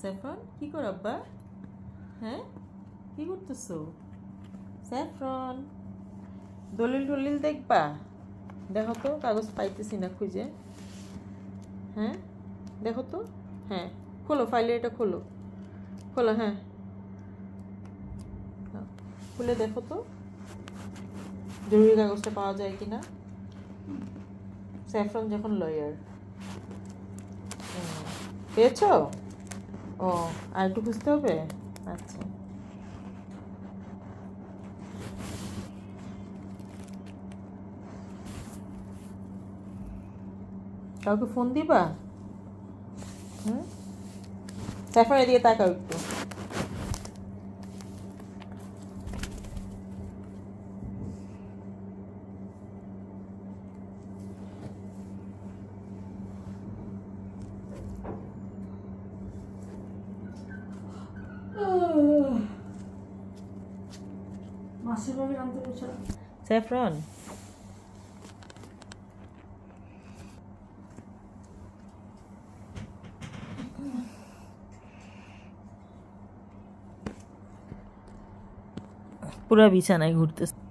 Saffron কি কর আব্বা? হ্যাঁ কি করতেছো স্যাফরন? দলিল টলিল দেখবা? দেখো তো, কাগজ পাইতেছি না খুঁজে। হ্যাঁ দেখো তো। হ্যাঁ খোলো, ফাইলে এটা খোলো, খোলো। হ্যাঁ খুলে দেখো তো জরুরি কাগজটা পাওয়া যায় কিনা। স্যাফরন যখন লয়ার। পেয়েছো? ও আর একটু খুঁজতে হবে। আচ্ছা কাউকে ফোন দিবা? হুম স্যাফরন এদিকে তাকাও একটু। স্যাফরন পুরা বিছানায় ঘুরতেছে।